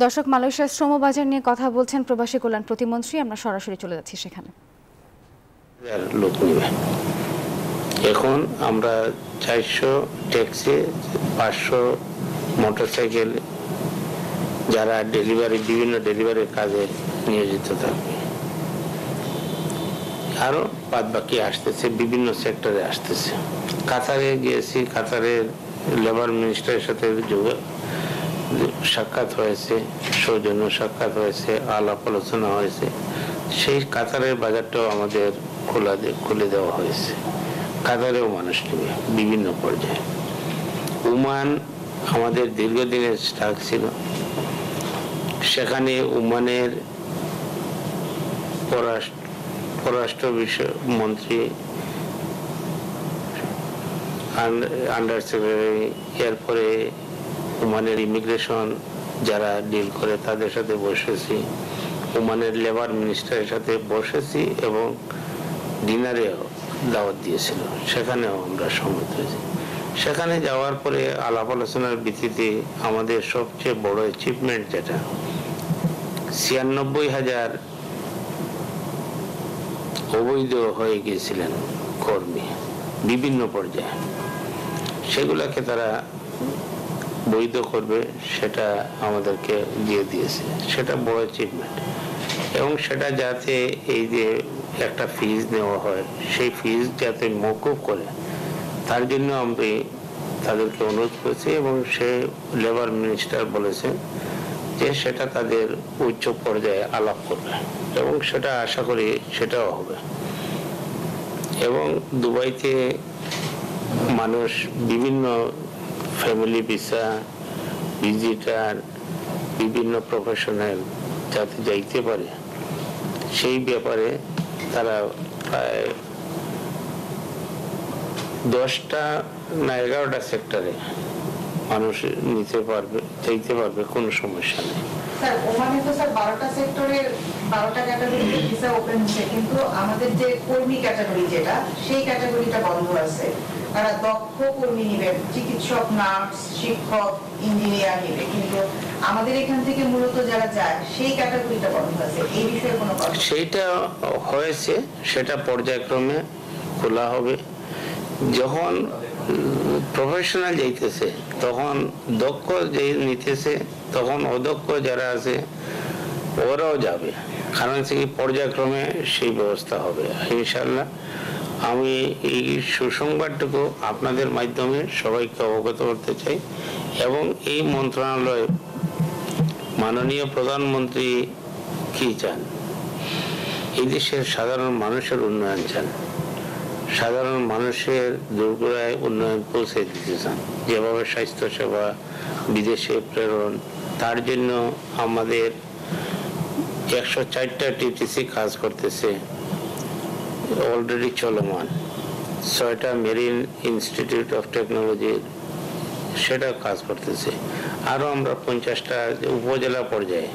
দর্শক, মালয়েশিয়ার শ্রম বাজার নিয়ে কথা বলছেন প্রবাসী কল্যাণ প্রতিমন্ত্রী। আমরা সরাসরি চলে যাচ্ছি সেখানে। লোক নিবে এখন আমরা 400 ট্যাক্সি, 500 মোটরসাইকেল যারা বিভিন্ন ডেলিভারির কাজে নিয়োজিত থাকবে। আরো বাদ বাকি আসতেছে, বিভিন্ন সেক্টরে আসতেছে। কাতারে গিয়েছি, কাতারের লেবার মিনিস্টারের সাথে সাক্ষাৎ হয়েছে, সৌজন্য সাক্ষাৎ হয়েছে, আলাপ আলোচনা হয়েছে। সেই কাতারের বাজারটাও আমাদের খুলে দেওয়া হয়েছে। কাতারেও মানুষ নেবে বিভিন্ন পর্যায়ে। ওমান আমাদের দীর্ঘদিনের স্টাক ছিল, সেখানে ওমানের পররাষ্ট্র বিষয় মন্ত্রী, আন্ডার সেক্রেটারি, এরপরে ওমানের ইমিগ্রেশন যারা ডিল করে তাদের সাথে বসেছি, ওমানের লেবার মিনিস্টারের সাথে বসেছি এবং ডিনারেও দাওয়াত দিয়েছিল, সেখানেও আমরা সম্মত হয়েছি। সেখানে যাওয়ার পরে আলাপ আলোচনার ভিত্তিতে আমাদের সবচেয়ে বড় অ্যাচিভমেন্ট যেটা 96,000 অবৈধ হয়ে গিয়েছিলেন কর্মী বিভিন্ন পর্যায়ে, সেগুলাকে তারা বৈধ করবে সেটা আমাদেরকে দিয়ে দিয়েছে। সেটা বড় অ্যাচিভমেন্ট। এবং সেটা যাতে এই যে একটা ফিজ নেওয়া হয়, সেই ফিজ যাতে মওকুফ করে তার জন্য আমি তাদেরকে অনুরোধ করেছি এবং সে লেবার মিনিস্টার বলেছে যে সেটা তাদের উচ্চ পর্যায়ে আলাপ করবে এবং সেটা আশা করি সেটাও হবে। এবং দুবাইতে মানুষ বিভিন্ন ফ্যামিলি ভিসা, ভিজিটার, বিভিন্ন প্রফেশনাল যাতে যাইতে পারে সেই ব্যাপারে তারা প্রায় 10টা না 11টা সেক্টরে মানুষ নিতে পারবে, যাইতে পারবে, কোনো সমস্যা নেই। স্যার, ওমানে তো স্যার 12টা সেক্টরে 12টা ক্যাটাগরিতে ভিসা ওপেন হচ্ছে, কিন্তু আমাদের যে কর্মী ক্যাটাগরি যেটা, সেই ক্যাটাগরিটা বন্ধ আছে। তারা দক্ষ কর্মী নিবে, চিকিৎসক, নার্স, শিক্ষক, ইঞ্জিনিয়ার নিবে, কিন্তু আমাদের এখান থেকে মূলত যারা যায় সেই ক্যাটাগরিটা বন্ধ আছে। এই বিষয়ে কোনো কথা? সেইটা হয়েছে, সেটা পর্যায়ক্রমে খোলা হবে। যখন প্রফেশনাল যাইতেছে তখন দক্ষ যে নিতেছে, তখন অদক্ষ যারা আছে ওরাও যাবে, কারণ সে পর্যায়ক্রমে সেই ব্যবস্থা হবে ইনশাল্লাহ। আমি এই সুসংবাদটুকু আপনাদের মাধ্যমে সবাইকে অবগত করতে চাই এবং এই মন্ত্রণালয় মাননীয় প্রধানমন্ত্রী কি চান, এই দেশের সাধারণ মানুষের উন্নয়ন চান, সাধারণ মানুষের দোরগোড়ায় উন্নয়ন পৌঁছে দিতে চান। যেভাবে স্বাস্থ্যসেবা, বিদেশে প্রেরণ, তার জন্য আমাদের 104টা টিটিসি কাজ করতেছে, অলরেডি চলমান। 6টা মেরিন ইনস্টিটিউট অফ টেকনোলজি সেটা কাজ করতেছে। আরও আমরা 50টা উপজেলা পর্যায়ে